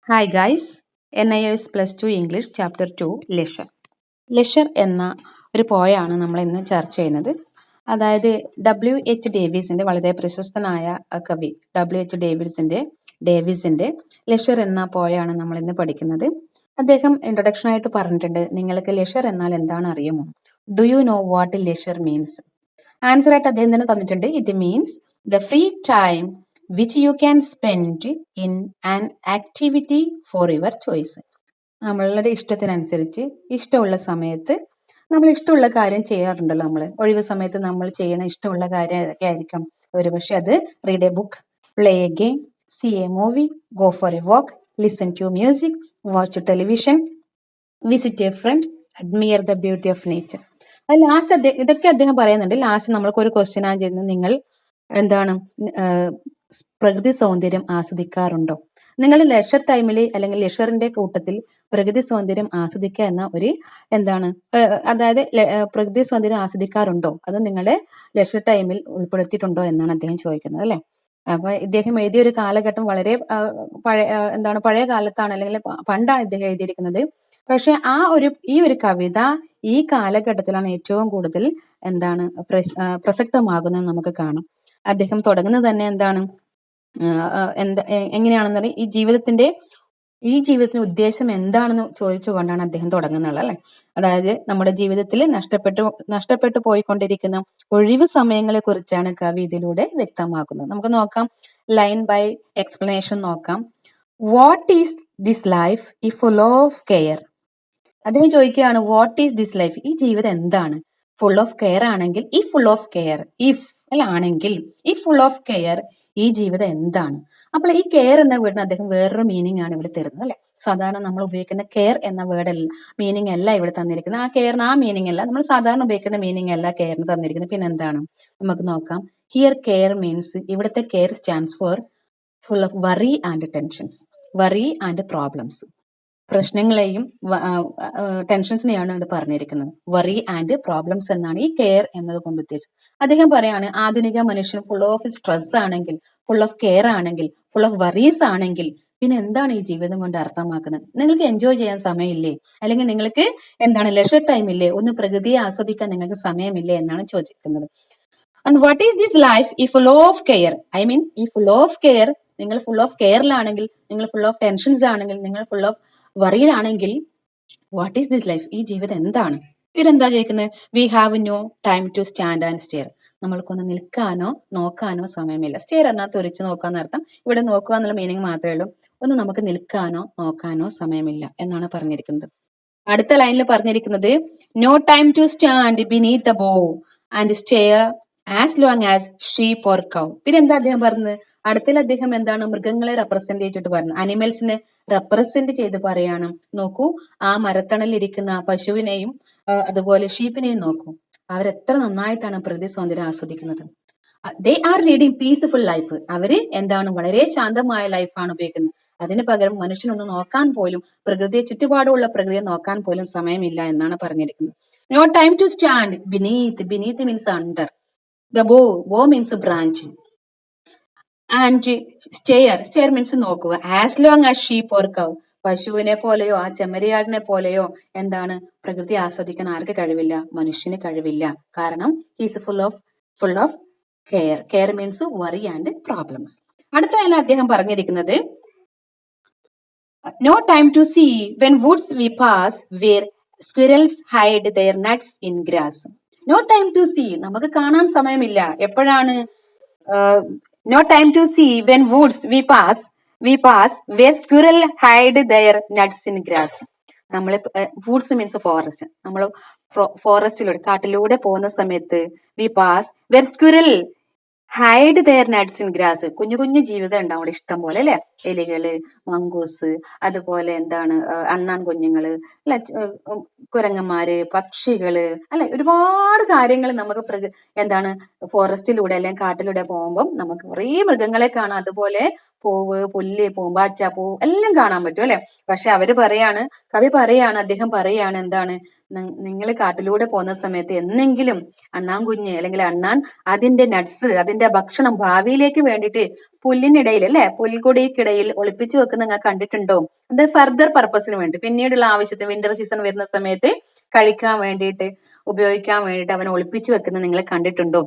Hi guys, NIOS +2 English chapter 2 leisure. Leisure എന്ന ഒരു പോയാണ് നമ്മൾ ഇന്ന് ചർച്ച ചെയ്യുന്നത്. അതായത് ഡേവിസിന്റെ വളരെ പ്രശസ്തനായ കവി ഡേവിസിന്റെ ലെഷർ എന്ന പോയാണ് നമ്മൾ ഇന്ന് പഠിക്കുന്നത്. അദ്ദേഹം ഇൻട്രൊഡക്ഷൻ ആയിട്ട് പറഞ്ഞിട്ടുണ്ട്, നിങ്ങൾക്ക് ലെഷർ എന്നാൽ എന്താണ് അറിയുമോ? Do you know what leisure means? Answer ആയിട്ട് അദ്ദേഹം തന്നെ തന്നിട്ടുണ്ട്. It means the free time which you can spend in an activity for your choice. നമ്മളുടെ ഇഷ്ടത്തിനനുസരിച്ച് ഇഷ്ടമുള്ള സമയത്ത് നമ്മൾ ഇഷ്ടമുള്ള കാര്യം ചെയ്യാറുണ്ടല്ലോ. നമ്മൾ ഒഴിവ് സമയത്ത് നമ്മൾ ചെയ്യണ ഇഷ്ടമുള്ള കാര്യം ഏതൊക്കെ ആയിരിക്കും? ഒരുപക്ഷെ അത് read a book, play a game, see a movie, go for a walk, listen to music, watch television, visit a friend, admire the beauty of nature. അത് ലാസ്റ്റ് ഇതൊക്കെ അദ്ദേഹം പറയുന്നുണ്ട്. ലാസ്റ്റ് നമ്മൾക്ക് ഒരു ക്വസ്റ്റ്യൻ ആണ് ചെയ്യുന്നത്, നിങ്ങൾ എന്താണ് പ്രകൃതി സൗന്ദര്യം ആസ്വദിക്കാറുണ്ടോ? നിങ്ങൾ ലെഷർ ടൈമിൽ അല്ലെങ്കിൽ ലെഷറിന്റെ കൂട്ടത്തിൽ പ്രകൃതി സൗന്ദര്യം ആസ്വദിക്കുക എന്ന ഒരു അതായത് പ്രകൃതി സൗന്ദര്യം ആസ്വദിക്കാറുണ്ടോ, അത് നിങ്ങളുടെ ലെഷർ ടൈമിൽ ഉൾപ്പെടുത്തിയിട്ടുണ്ടോ എന്നാണ് അദ്ദേഹം ചോദിക്കുന്നത്, അല്ലെ? അപ്പൊ ഇദ്ദേഹം എഴുതിയ ഒരു കാലഘട്ടം വളരെ പഴയ കാലത്താണ്, അല്ലെങ്കിൽ പണ്ടാണ് ഇദ്ദേഹം എഴുതിയിരിക്കുന്നത്. പക്ഷെ ഈ ഒരു കവിത ഈ കാലഘട്ടത്തിലാണ് ഏറ്റവും കൂടുതൽ പ്രസക്തമാകുന്നത് നമുക്ക് കാണാം. അദ്ദേഹം തുടങ്ങുന്നത് തന്നെ എങ്ങനെയാണെന്ന് പറഞ്ഞാൽ ഈ ജീവിതത്തിന്റെ ഉദ്ദേശം എന്താണെന്ന് ചോദിച്ചുകൊണ്ടാണ് അദ്ദേഹം തുടങ്ങുന്നത്, അല്ലെ? അതായത് നമ്മുടെ ജീവിതത്തിൽ നഷ്ടപ്പെട്ടു പോയിക്കൊണ്ടിരിക്കുന്ന ഒഴിവ് സമയങ്ങളെ കുറിച്ചാണ് കവി ഇതിലൂടെ വ്യക്തമാക്കുന്നത്. നമുക്ക് നോക്കാം, ലൈൻ ബൈ എക്സ്പ്ലനേഷൻ നോക്കാം. What is this life if full of care? അദ്ദേഹം ചോദിക്കുകയാണ്, വാട്ട് ഈസ് ദിസ് ലൈഫ്? ഈ ജീവിതം എന്താണ്? ഫുൾ ഓഫ് കെയർ ആണെങ്കിൽ, ഈ ഫുൾ ഓഫ് കെയർ ആണെങ്കിൽ ഈ ഫുൾ ഓഫ് കെയർ, ഈ ജീവിതം എന്താണ്? അപ്പോൾ ഈ കെയർ എന്ന വേർഡിന് അദ്ദേഹം വേറൊരു മീനിങ് ആണ് ഇവിടെ തരുന്നത്, അല്ലെ? സാധാരണ നമ്മൾ ഉപയോഗിക്കുന്ന കെയർ എന്ന വേർഡ് മീനിങ് അല്ല ഇവിടെ തന്നിരിക്കുന്നത്. ആ കെയറിന് ആ മീനിങ് അല്ല, നമ്മൾ സാധാരണ ഉപയോഗിക്കുന്ന മീനിങ് അല്ല കെയറിന് തന്നിരിക്കുന്നത്. പിന്നെ എന്താണ്? നമുക്ക് നോക്കാം. ഹിയർ കെയർ മീൻസ്, ഇവിടുത്തെ care stands for full of worry and tensions, worry and problems. പ്രശ്നങ്ങളെയും ടെൻഷൻസിനെയാണ് ഇവിടെ പറഞ്ഞിരിക്കുന്നത്. വറി ആൻഡ് പ്രോബ്ലംസ് എന്നാണ് ഈ കെയർ എന്നത് കൊണ്ട് ഉദ്ദേശിച്ചത്. അദ്ദേഹം പറയാണ്, ആധുനിക മനുഷ്യൻ ഫുൾ ഓഫ് സ്ട്രെസ് ആണെങ്കിൽ, ഫുൾ ഓഫ് കെയർ ആണെങ്കിൽ, ഫുൾ ഓഫ് വറീസ് ആണെങ്കിൽ, പിന്നെ എന്താണ് ഈ ജീവിതം കൊണ്ട് അർത്ഥമാക്കുന്നത്? നിങ്ങൾക്ക് എൻജോയ് ചെയ്യാൻ സമയമില്ലേ? അല്ലെങ്കിൽ നിങ്ങൾക്ക് ലെഷർ ടൈം ഇല്ലേ? ഒന്ന് പ്രകൃതിയെ ആസ്വദിക്കാൻ നിങ്ങൾക്ക് സമയമില്ലേ എന്നാണ് ചോദിക്കുന്നത്. And what is this life if full of care? If full of care, നിങ്ങൾ ഫുൾ ഓഫ് കെയറിലാണെങ്കിൽ, നിങ്ങൾ ഫുൾ ഓഫ് ടെൻഷൻസ് ആണെങ്കിൽ, നിങ്ങൾ ഫുൾ ഓഫ് വറിയിലാണെങ്കിൽ, വാട്ട് ഈസ് ദിസ് ലൈഫ്? ഈ ജീവിതം എന്താണ്? ഇതെന്താ ചോദിക്കുന്നത്? We have no time to stand and stare. നമ്മൾക്കൊന്ന് നിൽക്കാനോ നോക്കാനോ സമയമില്ല. സ്റ്റെയർ എന്നാൽ തുറിച്ചു നോക്കാന്ന് അർത്ഥം. ഇവിടെ നോക്കുക എന്നുള്ള മീനിങ് മാത്രമേ ഉള്ളൂ. ഒന്ന് നമുക്ക് നിൽക്കാനോ നോക്കാനോ സമയമില്ല എന്നാണ് പറഞ്ഞിരിക്കുന്നത്. അടുത്ത ലൈനിൽ പറഞ്ഞിരിക്കുന്നത്, no time to stand beneath the bough and stare as long as sheep or cow. പിന്നെ എന്താ അദ്ദേഹം പറഞ്ഞത്? അടുത്തിൽ അദ്ദേഹം മൃഗങ്ങളെ റെപ്രസെന്റ് ചെയ്തിട്ട് പറഞ്ഞു, അനിമൽസിനെ റെപ്രസെന്റ് ചെയ്ത് പറയാണ്. നോക്കൂ, ആ മരത്തണലിരിക്കുന്ന പശുവിനെയും അതുപോലെ ഷീപ്പിനെയും നോക്കൂ, അവരെത്ര നന്നായിട്ടാണ് പ്രകൃതി സൗന്ദര്യം ആസ്വദിക്കുന്നത്. They are leading peaceful life. അവര് വളരെ ശാന്തമായ ലൈഫാണ് ഉപയോഗിക്കുന്നത്. അതിന് പകരം മനുഷ്യനൊന്ന് നോക്കാൻ പോലും, ചുറ്റുപാടുള്ള പ്രകൃതിയെ നോക്കാൻ പോലും സമയമില്ല എന്നാണ് പറഞ്ഞിരിക്കുന്നത്. No time to stand beneath means under, the bough means branch, and stare means നോക്കുക, as long as sheep or cow. പശുവിനെ പോലെയോ ആ ചെമ്മരിയാടിനെ പോലെയോ പ്രകൃതി ആസ്വദിക്കാൻ ആർക്ക് കഴിവില്ല? മനുഷ്യന് കഴിവില്ല. കാരണം he's full of care means worry and problems. അടുത്ത അദ്ദേഹം പറഞ്ഞിരിക്കുന്നത്, no time to see when woods we pass where squirrels hide their nuts in grass. No time to see, നമുക്ക് കാണാൻ സമയമില്ല. എപ്പോഴാണ്? No time to see when woods we pass where squirrel hide their nuts in grass. നമ്മൾ woods means forest. നമ്മൾ ഫോറസ്റ്റിലൂടെ, കാട്ടിലൂടെ പോകുന്ന സമയത്ത് we pass where squirrel hide their nuts in grass. കുഞ്ഞു കുഞ്ഞു ജീവിതം ഉണ്ടാവും അവിടെ ഇഷ്ടം പോലെ, അല്ലെ? എലികള്, മങ്കൂസ്, അതുപോലെ അണ്ണാൻ കുഞ്ഞുങ്ങള്, അല്ലെ? കുരങ്ങന്മാര്, പക്ഷികള്, അല്ലെ? ഒരുപാട് കാര്യങ്ങൾ നമുക്ക് ഫോറസ്റ്റിലൂടെ അല്ലെങ്കിൽ കാട്ടിലൂടെ പോകുമ്പോൾ നമുക്ക് കുറേ മൃഗങ്ങളെ കാണാം. അതുപോലെ പൂവ്, പുല്ല്, പൂമ്പാറ്റ, എല്ലാം കാണാൻ പറ്റും, അല്ലെ? പക്ഷെ കവി പറയാണ്, അദ്ദേഹം പറയാണ് നിങ്ങൾ കാട്ടിലൂടെ പോകുന്ന സമയത്ത് എന്നെങ്കിലും അണ്ണാൻ കുഞ്ഞ് അല്ലെങ്കിൽ അണ്ണാൻ അതിന്റെ നട്സ്, അതിന്റെ ഭക്ഷണം ഭാവിയിലേക്ക് വേണ്ടിയിട്ട് പുല്ലിനിടയിൽ അല്ലെ, പുൽക്കൊടിക്കിടയിൽ ഒളിപ്പിച്ചു വെക്കുന്ന നിങ്ങൾ കണ്ടിട്ടുണ്ടോ? അത് ഫർദർ പർപ്പസിന് വേണ്ടി, പിന്നീടുള്ള ആവശ്യത്തിന് വിന്റർ സീസൺ വരുന്ന സമയത്ത് കഴിക്കാൻ വേണ്ടിയിട്ട്, ഉപയോഗിക്കാൻ വേണ്ടിയിട്ട് അവൻ ഒളിപ്പിച്ചു വെക്കുന്നത് നിങ്ങൾ കണ്ടിട്ടുണ്ടോ?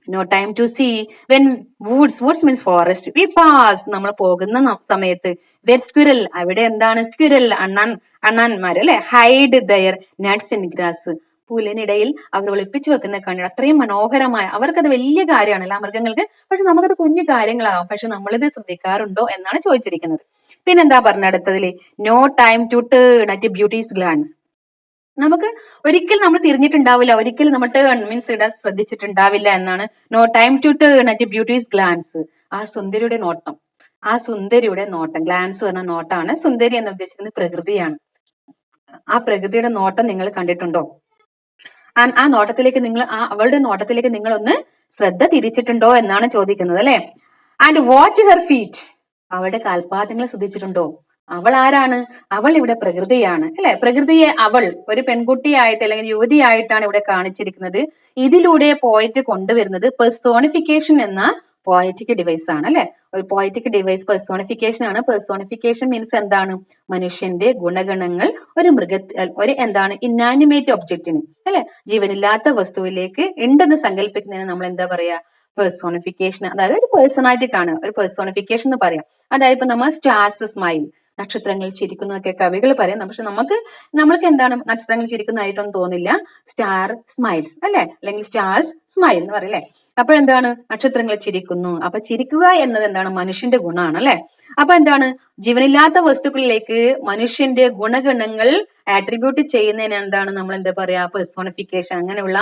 No time to see when woods means forest we pass, നമ്മൾ പോകുന്ന സമയത്ത് വെർ സ്ക്വിറൽ, അവിടെ എന്താണ് സ്ക്വിറൽ, അണ്ണാന്മാർ അല്ലെ, hide their nuts in grass, പുല്ലിനിടയിൽ അവർ ഒളിപ്പിച്ചു വെക്കുന്ന കണ്ടിട്ട് അത്രയും മനോഹരമായ, അവർക്കത് വലിയ കാര്യമാണല്ലോ മൃഗങ്ങൾക്ക്, പക്ഷെ നമുക്കത് കുഞ്ഞു കാര്യങ്ങളാവും, പക്ഷെ നമ്മളിത് ശ്രദ്ധിക്കാറുണ്ടോ എന്നാണ് ചോദിച്ചിരിക്കുന്നത്. പിന്നെന്താ പറഞ്ഞ അടുത്തതില്, no time to turn at beauty's glance, നമുക്ക് ഒരിക്കലും നമ്മൾ തിരിഞ്ഞിട്ടുണ്ടാവില്ല, ഒരിക്കലും നമ്മൾ ടേൺ മീൻസ് ഇടാൻ ശ്രദ്ധിച്ചിട്ടുണ്ടാവില്ല എന്നാണ്. No time to turn at beauty's glance, ആ സുന്ദരിയുടെ നോട്ടം, ആ സുന്ദരിയുടെ നോട്ടം, ഗ്ലാൻസ് പറഞ്ഞ നോട്ടാണ്, സുന്ദരി എന്ന് ഉദ്ദേശിക്കുന്നത് പ്രകൃതിയാണ്. ആ പ്രകൃതിയുടെ നോട്ടം നിങ്ങൾ കണ്ടിട്ടുണ്ടോ? ആ നോട്ടത്തിലേക്ക് നിങ്ങൾ, അവളുടെ നോട്ടത്തിലേക്ക് നിങ്ങൾ ഒന്ന് ശ്രദ്ധ തിരിച്ചിട്ടുണ്ടോ എന്നാണ് ചോദിക്കുന്നത് അല്ലെ. ആൻഡ് വാച്ച് ഹെർ ഫീറ്റ്, അവളുടെ കാൽപാദങ്ങൾ ശ്രദ്ധിച്ചിട്ടുണ്ടോ? അവൾ ആരാണ്? അവൾ ഇവിടെ പ്രകൃതിയാണ് അല്ലെ. പ്രകൃതിയെ അവൾ ഒരു പെൺകുട്ടിയായിട്ട് അല്ലെങ്കിൽ യുവതിയായിട്ടാണ് ഇവിടെ കാണിച്ചിരിക്കുന്നത്. ഇതിലൂടെ പോയിറ്റ് കൊണ്ടുവരുന്നത് പെർസോണിഫിക്കേഷൻ എന്ന പോയറ്റിക് ഡിവൈസ് ആണ് അല്ലെ. ഒരു പോയറ്റിക് ഡിവൈസ് പെർസോണിഫിക്കേഷൻ ആണ്. പെർസോണിഫിക്കേഷൻ മീൻസ് എന്താണ്? മനുഷ്യന്റെ ഗുണഗണങ്ങൾ ഒരു എന്താണ് ഇന്നാനിമേറ്റ് ഒബ്ജക്റ്റിന് അല്ലെ, ജീവനില്ലാത്ത വസ്തുവിലേക്ക് ഉണ്ടെന്ന് സങ്കല്പിക്കുന്നതിന് നമ്മൾ എന്താ പറയാ? പെർസോണിഫിക്കേഷൻ. അതായത് ഒരു പേഴ്സണാലിറ്റി ആണ് ഒരു പെർസോണിഫിക്കേഷൻ എന്ന് പറയാം. അതായത് ഇപ്പൊ നമ്മൾ സ്റ്റാർസ് സ്മൈൽ, നക്ഷത്രങ്ങൾ ചിരിക്കുന്നതൊക്കെ കവികൾ പറയും, പക്ഷെ നമ്മൾക്ക് എന്താണ് നക്ഷത്രങ്ങൾ ചിരിക്കുന്നതായിട്ടൊന്നും തോന്നില്ല. സ്റ്റാർ സ്മൈൽസ് അല്ലെ, അല്ലെങ്കിൽ സ്റ്റാർസ് സ്മൈൽ എന്ന് പറയും അല്ലെ. അപ്പോഴെന്താണ്? നക്ഷത്രങ്ങൾ ചിരിക്കുന്നു. അപ്പൊ ചിരിക്കുക എന്നത് എന്താണ്? മനുഷ്യന്റെ ഗുണമാണ് അല്ലെ. അപ്പൊ എന്താണ്? ജീവനില്ലാത്ത വസ്തുക്കളിലേക്ക് മനുഷ്യന്റെ ഗുണഗണങ്ങൾ ആട്രിബ്യൂട്ട് ചെയ്യുന്നതിന് എന്താണ് നമ്മൾ എന്താ പറയാ? പെർസോണിഫിക്കേഷൻ. അങ്ങനെയുള്ള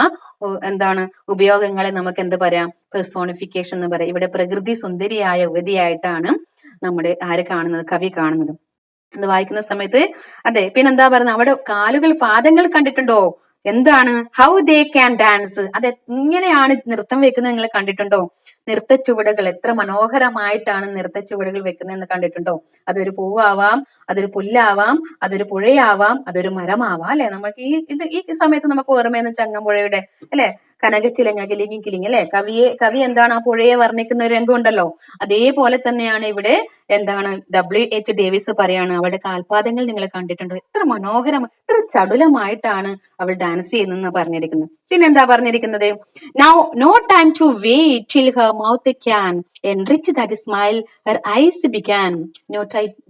എന്താണ് ഉപയോഗങ്ങളെ നമുക്ക് എന്താ പറയാം? പെർസോണിഫിക്കേഷൻ എന്ന് പറയാം. ഇവിടെ പ്രകൃതി സുന്ദരിയായ യുവതിയായിട്ടാണ് നമ്മുടെ ആര് കാണുന്നത്? കവി കാണുന്നത്. അത് വായിക്കുന്ന സമയത്ത് അതെ. പിന്നെന്താ പറയുന്നത്? അവിടെ പാദങ്ങൾ കണ്ടിട്ടുണ്ടോ? എന്താണ്? ഹൗ ദേ ക്യാൻ ഡാൻസ്, അതെ ഇങ്ങനെയാണ് നൃത്തം വെക്കുന്നത് നിങ്ങൾ കണ്ടിട്ടുണ്ടോ? നൃത്ത ചുവടുകൾ എത്ര മനോഹരമായിട്ടാണ് നൃത്ത ചുവടുകൾ വെക്കുന്നതെന്ന് കണ്ടിട്ടുണ്ടോ? അതൊരു പൂവാവാം, അതൊരു പുല്ലാവാം, അതൊരു പുഴയാവാം, അതൊരു മരമാവാം അല്ലെ. നമുക്ക് ഈ സമയത്ത് നമുക്ക് ഓർമ്മയെന്ന് ചങ്ങമ്പുഴയുടെ അല്ലെ കനകച്ചിലങ്ങ കിലിങ്ങി കിലിങ്ങി അല്ലെ. കവി എന്താണ്? ആ പുഴയെ വർണ്ണിക്കുന്ന ഒരു രംഗം ഉണ്ടല്ലോ. അതേപോലെ തന്നെയാണ് ഇവിടെ എന്താണ് W.H. ഡേവിസ് പറയാണ്, അവളുടെ കാൽപാദങ്ങൾ നിങ്ങൾ കണ്ടിട്ടുണ്ടോ? എത്ര മനോഹരം, എത്ര ചടുലമായിട്ടാണ് അവൾ ഡാൻസ് ചെയ്യുന്നതെന്ന് പറഞ്ഞിരിക്കുന്നത്. പിന്നെന്താ പറഞ്ഞിരിക്കുന്നത്? Now no time to wait till her mouth can enrich that smile her eyes began. No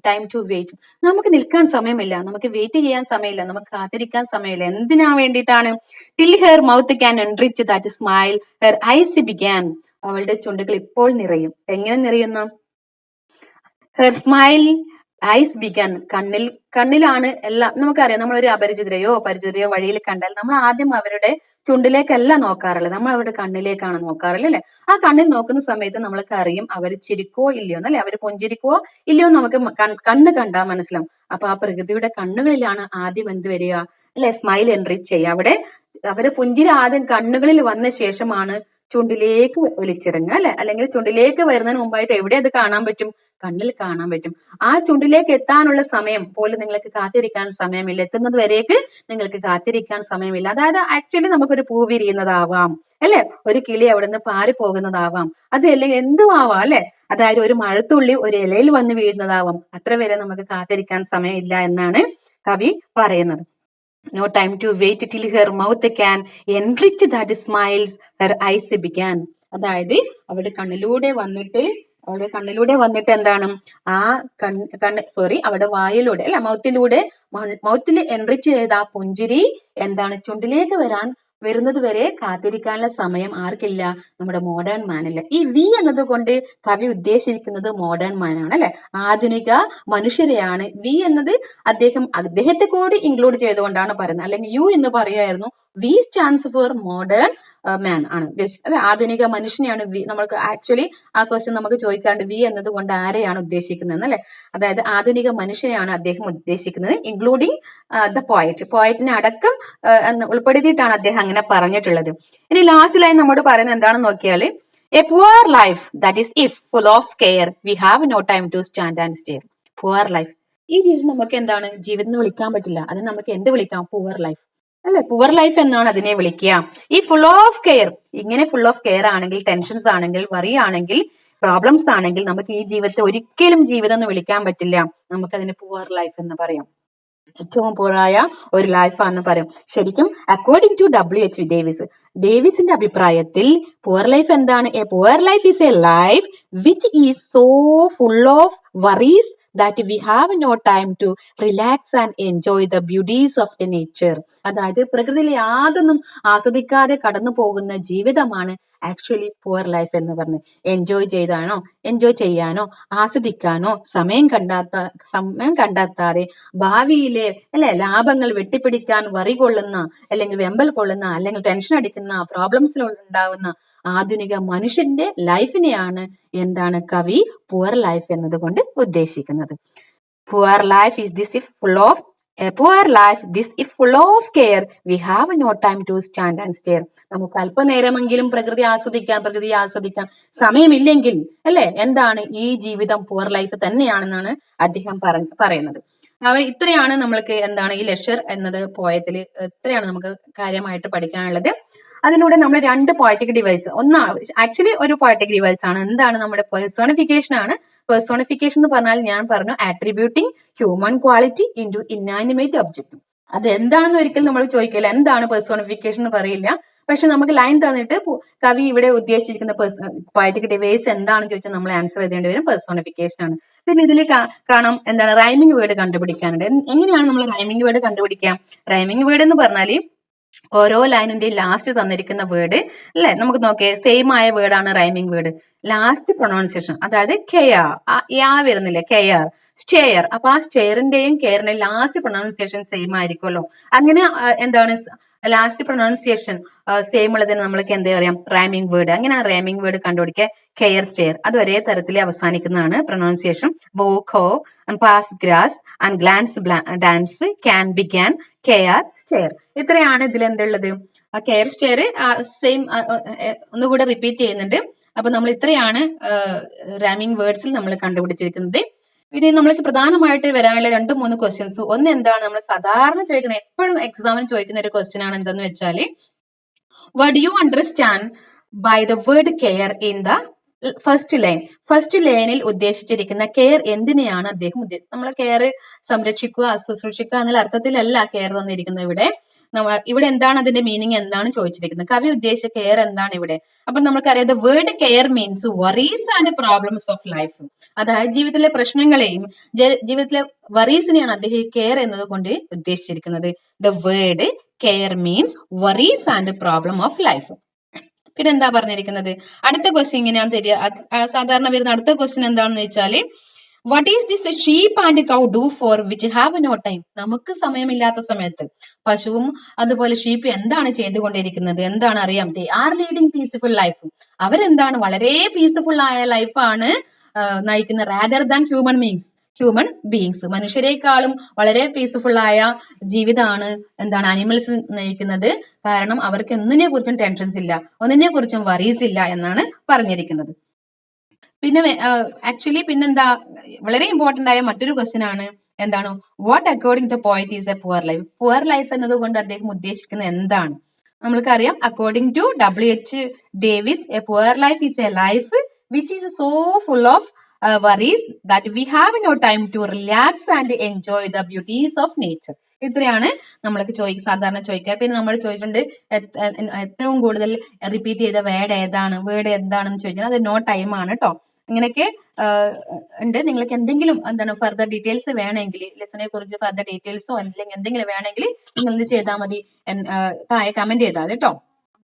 time to wait, നമുക്ക് നിൽക്കാൻ സമയമില്ല, നമുക്ക് വെയിറ്റ് ചെയ്യാൻ സമയമില്ല, നമുക്ക് കാത്തിരിക്കാൻ സമയമില്ല. എന്തിനാ വേണ്ടിയിട്ടാണ്? Till her mouth can enrich that smile her ice began, അവളുടെ ചുണ്ടുകൾ ഇപ്പോൾ നിറയും. എങ്ങനെ നിറയുന്നു? ഹെർ സ്മൈൽ ഐസ് ബിഗാൻ, കണ്ണിലാണ് എല്ലാം. നമുക്കറിയാം, നമ്മളൊരു അപരിചിതരെയോ പരിചിതരെയോ വഴിയിൽ കണ്ടാൽ നമ്മൾ ആദ്യം അവരുടെ ചുണ്ടിലേക്കല്ല നോക്കാറുള്ളത്, നമ്മൾ അവരുടെ കണ്ണിലേക്കാണ് നോക്കാറുള്ളത് അല്ലെ. ആ കണ്ണിൽ നോക്കുന്ന സമയത്ത് നമ്മൾക്ക് അറിയും അവർ ചിരിക്കോ ഇല്ലയോ എന്നല്ലേ, അവർ പുഞ്ചിരിക്കോ ഇല്ലയോ നമുക്ക് കണ്ണ് കണ്ടാൽ മനസ്സിലാവും. അപ്പൊ ആ പ്രകൃതിയുടെ കണ്ണുകളിലാണ് ആദ്യം എന്ത് വരിക അല്ലെ? സ്മൈൽ എൻറിച്ച് ചെയ്യുക. അവിടെ അവരെ പുഞ്ചിരി ആദ്യം കണ്ണുകളിൽ വന്ന ശേഷമാണ് ചുണ്ടിലേക്ക് ഒലിച്ചിറങ്ങുക അല്ലെ. അല്ലെങ്കിൽ ചുണ്ടിലേക്ക് വരുന്നതിന് മുമ്പായിട്ട് എവിടെ അത് കാണാൻ പറ്റും? കണ്ണിൽ കാണാൻ പറ്റും. ആ ചുണ്ടിലേക്ക് എത്താനുള്ള സമയം പോലും നിങ്ങൾക്ക് കാത്തിരിക്കാൻ സമയമില്ല. എത്തുന്നത് വരേക്ക് നിങ്ങൾക്ക് കാത്തിരിക്കാൻ സമയമില്ല. അതായത് ആക്ച്വലി നമുക്കൊരു പൂ വിരിയുന്നതാവാം അല്ലെ, ഒരു കിളി അവിടുന്ന് പാറി പോകുന്നതാവാം, അത് അല്ലെങ്കിൽ എന്തും ആവാം അല്ലെ. അതായത് ഒരു മഴത്തുള്ളി ഒരു ഇലയിൽ വന്ന് വീഴുന്നതാവാം. അത്ര വരെ നമുക്ക് കാത്തിരിക്കാൻ സമയമില്ല എന്നാണ് കവി പറയുന്നത്. No time to wait till her mouth can enrich that smiles her eyes began. അതായത് അവളുടെ കണ്ണിലൂടെ വന്നിട്ട് എന്താണ് ആ അവളുടെ വായിലൂടെ അല്ല മൗത്തിൽ എൻറിച്ച് ചെയ്ത ആ പുഞ്ചിരി എന്താണ് ചുണ്ടിലേക്ക് വരുന്നത് വരെ കാത്തിരിക്കാനുള്ള സമയം ആർക്കില്ല? നമ്മുടെ മോഡേൺ മാനില്ല. ഈ വി എന്നത് കൊണ്ട് കവി ഉദ്ദേശിക്കുന്നത് മോഡേൺ മാനാണ് അല്ലെ, ആധുനിക മനുഷ്യരെയാണ്. വി എന്നത് അദ്ദേഹത്തെ കൂടി ഇൻക്ലൂഡ് ചെയ്തുകൊണ്ടാണ് പറയുന്നത്. അല്ലെങ്കിൽ യു എന്ന് പറയുമായിരുന്നു. We stands for modern man ആണ് ഉദ്ദേശിച്ചത്. ആധുനിക മനുഷ്യനെയാണ് വി. നമ്മൾക്ക് ആക്ച്വലി ആ ക്വസ്റ്റ്യൻ നമുക്ക് ചോദിക്കാണ്ട് വി എന്നത് കൊണ്ട് ആരെയാണ് ഉദ്ദേശിക്കുന്നത് അല്ലെ. അതായത് ആധുനിക മനുഷ്യനെയാണ് അദ്ദേഹം ഉദ്ദേശിക്കുന്നത്, ഇൻക്ലൂഡിങ് ദ പോയറ്റിനെ അടക്കം ഉൾപ്പെടുത്തിയിട്ടാണ് അദ്ദേഹം അങ്ങനെ പറഞ്ഞിട്ടുള്ളത്. ഇനി ലാസ്റ്റ് ലൈൻ നമ്മോട് പറയുന്നത് എന്താണെന്ന് നോക്കിയാൽ, a poor life that is if full of care we have no time to stand and stare. Poor life, ഈ ജീവിതം നമുക്ക് എന്താണ് ജീവിതം എന്ന് വിളിക്കാൻ പറ്റില്ല. അതിന് നമുക്ക് എന്ത് വിളിക്കാം? Poor life. അല്ലെ? പുവർ ലൈഫ് എന്നാണ് അതിനെ വിളിക്കുക. ഈ ഫുൾ ഓഫ് കെയർ, ഇങ്ങനെ ഫുൾ ഓഫ് കെയർ ആണെങ്കിൽ, ടെൻഷൻസ് ആണെങ്കിൽ, വറി ആണെങ്കിൽ, പ്രോബ്ലംസ് ആണെങ്കിൽ നമുക്ക് ഈ ജീവിതത്തെ ഒരിക്കലും ജീവിതം എന്ന് വിളിക്കാൻ പറ്റില്ല. നമുക്കതിന് പുവർ ലൈഫ് എന്ന് പറയാം. ഏറ്റവും പോറായ ഒരു ലൈഫാന്ന് പറയും. ശരിക്കും അക്കോർഡിംഗ് ടു WHO ഡേവിസിന്റെ അഭിപ്രായത്തിൽ പുവർ ലൈഫ് എന്താണ്? A poor life is a life which is so full of worries that we have no time to relax and enjoy the beauties of the nature. അതായത് പ്രകൃതിയിലെ യാതൊന്നും ആസ്വദിക്കാതെ കടന്നു പോകുന്ന ജീവിതമാണ് actually poor life എന്ന് പറഞ്ഞ്. Enjoy ചെയ്യാനോ ആസ്വദിക്കാനോ സമയം കണ്ടെത്താതെ ഭാവിയിലെ ലാഭങ്ങൾ വെട്ടിപ്പിടിക്കാൻ വറി കൊള്ളുന്ന, അല്ലെങ്കിൽ വെമ്പൽ കൊള്ളുന്ന, അല്ലെങ്കിൽ ടെൻഷൻ അടിക്കുന്ന, പ്രോബ്ലംസിൽ ഉണ്ടാവുന്ന ആധുനിക മനുഷ്യന്റെ ലൈഫിനെയാണ് എന്താണ് കവി പുവർ ലൈഫ് എന്നതുകൊണ്ട് ഉദ്ദേശിക്കുന്നത്. Poor life is this if full of full of care, we have no time to stand and stare. നമുക്ക് അല്പനേരമെങ്കിലും പ്രകൃതി ആസ്വദിക്കാൻ സമയമില്ലെങ്കിൽ എന്താണ് ഈ ജീവിതം പുവർ ലൈഫ് തന്നെയാണെന്നാണ് അദ്ദേഹം പറയുന്നത്. ഇത്രയാണ് നമ്മൾക്ക് എന്താണ് ഈ ലെഷർ എന്നത് പോയത്തിൽ ഇത്രയാണ് നമുക്ക് കാര്യമായിട്ട് പഠിക്കാനുള്ളത്. അതിലൂടെ നമ്മൾ 2 പോയറ്റിക് ഡിവൈസ്, ആക്ച്വലി ഒരു പോയറ്റിക് ഡിവൈസ് ആണ്. എന്താണ്? നമ്മുടെ പേഴ്സോണിഫിക്കേഷൻ ആണ്. പേഴ്സോണിഫിക്കേഷൻ എന്ന് പറഞ്ഞാൽ ഞാൻ പറഞ്ഞു attributing human quality into inanimate object. അത് എന്താണെന്ന് ഒരിക്കലും നമ്മൾ ചോദിക്കില്ല, എന്താണ് പേഴ്സോണിഫിക്കേഷൻ എന്ന് പറയില്ല. പക്ഷെ നമുക്ക് ലൈൻ തന്നിട്ട് കവി ഇവിടെ ഉദ്ദേശിച്ചിരിക്കുന്ന പോയറ്റിക് ഡിവൈസ് എന്താണെന്ന് ചോദിച്ചാൽ നമ്മൾ ആൻസർ എഴുതേണ്ടി വരും പേഴ്സോണിഫിക്കേഷൻ ആണ്. പിന്നെ ഇതിൽ കാണാം എന്താണ് റൈമിംഗ് വേർഡ് കണ്ടുപിടിക്കാനുണ്ട്. എങ്ങനെയാണ് നമ്മൾ റൈമിംഗ് വേർഡ് കണ്ടുപിടിക്കുക? റൈമിംഗ് വേർഡ് എന്ന് പറഞ്ഞാൽ ഓരോ ലൈനിന്റെ ലാസ്റ്റ് തന്നിരിക്കുന്ന വേർഡ് നമുക്ക് നോക്കിയേ, സെയിം ആയ വേർഡ് ആണ് റൈമിംഗ് വേർഡ്. ലാസ്റ്റ് പ്രൊണൗൺസിയേഷൻ, അതായത് വരുന്നില്ലേ, കെയർ, സ്റ്റെയർ. അപ്പൊ ആ സ്റ്റെയറിന്റെയും കെയറിന്റെയും ലാസ്റ്റ് പ്രൊണൗൺസിയേഷൻ സെയിം ആയിരിക്കുമല്ലോ. അങ്ങനെ എന്താണ് ലാസ്റ്റ് പ്രൊണൗൺസിയേഷൻ സെയിം ഉള്ളതിന് നമ്മൾക്ക് എന്താ പറയാം? Rhyming word. അങ്ങനെ റൈമിംഗ് വേർഡ് കണ്ടുപിടിക്കുക. കെയർ, സ്റ്റെയർ അത് ഒരേ തരത്തിൽ അവസാനിക്കുന്നതാണ് pronunciation. Walk, ho, pass grass and glance dance, can, began, care, stare. ഇത്രയാണ് ഇതിൽ എന്തുള്ളത്? Care, stare same. ഒന്നുകൂടെ റിപ്പീറ്റ് ചെയ്യുന്നുണ്ട്. അപ്പൊ നമ്മൾ ഇത്രയാണ് റൈമിംഗ് വേർഡ്സിൽ നമ്മൾ കണ്ടുപിടിച്ചിരിക്കുന്നത്. ഇനി നമ്മൾക്ക് പ്രധാനമായിട്ട് വരാനുള്ള 2-3 ക്വസ്റ്റ്യൻസ്. ഒന്ന് എന്താണ് നമ്മൾ സാധാരണ ചോദിക്കുന്നത്, എപ്പോഴും എക്സാമിന് ചോദിക്കുന്ന ഒരു ക്വസ്റ്റ്യൻ ആണ്. എന്തെന്ന് വെച്ചാല്, what do you understand by the word care in the first line? First ലൈനിൽ ഉദ്ദേശിച്ചിരിക്കുന്ന കെയർ എന്തിനെയാണ് അദ്ദേഹം നമ്മൾ കെയർ സംരക്ഷിക്കുക, ശുശ്രൂഷിക്കുക എന്നുള്ള അർത്ഥത്തിലല്ല കെയർ തന്നിരിക്കുന്നത്. ഇവിടെ എന്താണ് അതിന്റെ മീനിങ് എന്താണ് ചോദിച്ചിരിക്കുന്നത്? കവി ഉദ്ദേശിച്ച കെയർ എന്താണ് ഇവിടെ? അപ്പൊ നമുക്കറിയാം the word care means worries and problems of life. അതായത് ജീവിതത്തിലെ പ്രശ്നങ്ങളെയും ജീവിതത്തിലെ വറീസിനെയാണ് അദ്ദേഹം കെയർ എന്നത് കൊണ്ട് ഉദ്ദേശിച്ചിരിക്കുന്നത്. The word care means worries and problem of life. പിന്നെ എന്താ പറഞ്ഞിരിക്കുന്നത്? അടുത്ത ക്വസ്റ്റ്യൻ ഇങ്ങനെയാണ് തരിക. സാധാരണ വരുന്ന അടുത്ത ക്വസ്റ്റ്യൻ എന്താണെന്ന് വെച്ചാല്, what is this sheep and cow do for which have no time? നമുക്ക് സമയമില്ലാത്ത സമയത്ത് പശുവും അതുപോലെ ഷീപ്പ് എന്താണ് ചെയ്തുകൊണ്ടിരിക്കുന്നത്? എന്താണ് അറിയാം? they are leading peaceful life. അവരെന്താണ് വളരെ പീസ്ഫുൾ ആയ ലൈഫാണ് നയിക്കുന്നത്. rather than human beings, മനുഷ്യരെക്കാളും വളരെ പീസ്ഫുൾ ആയ ജീവിതമാണ് എന്താണ് അനിമൽസ് നയിക്കുന്നത്. കാരണം അവർക്ക് എന്തിനെ കുറിച്ചും ടെൻഷൻസ് ഇല്ല, ഒന്നിനെ കുറിച്ചും വറീസ് ഇല്ല എന്നാണ് പറഞ്ഞിരിക്കുന്നത്. പിന്നെ ആക്ച്വലി പിന്നെന്താ വളരെ ഇമ്പോർട്ടന്റ് ആയ മറ്റൊരു ക്വസ്റ്റ്യൻ ആണ്, എന്താണ് what according to poet is a poor life? Poor life എന്നതുകൊണ്ട് അദ്ദേഹം ഉദ്ദേശിക്കുന്നത് എന്താണ്? നമ്മൾക്കറിയാം according to WHO Davies, a poor life is a life which is so full of worries that we have no time to relax and enjoy the beauties of nature. ഇത്രയാണ് നമ്മൾക്ക് സാധാരണ ചോദിക്കുക. പിന്നെ നമ്മൾ ചോദിച്ചിട്ടുണ്ട് ഏറ്റവും കൂടുതൽ റിപ്പീറ്റ് ചെയ്ത വേർഡ് എന്താണെന്ന് ചോദിച്ചാൽ അത് നോ ടൈം ആണ് കേട്ടോ. ഇങ്ങനെയൊക്കെ ഉണ്ട്. നിങ്ങൾക്ക് എന്തെങ്കിലും എന്താണ് ഫർദർ ഡീറ്റെയിൽസ് വേണമെങ്കിൽ, ലെസനെ കുറിച്ച് ഫർദർ ഡീറ്റെയിൽസോ അല്ലെങ്കിൽ എന്തെങ്കിലും വേണമെങ്കിൽ നിങ്ങൾ എന്ത് ചെയ്താൽ മതി, താഴെ കമന്റ് ചെയ്താൽ മതി കേട്ടോ.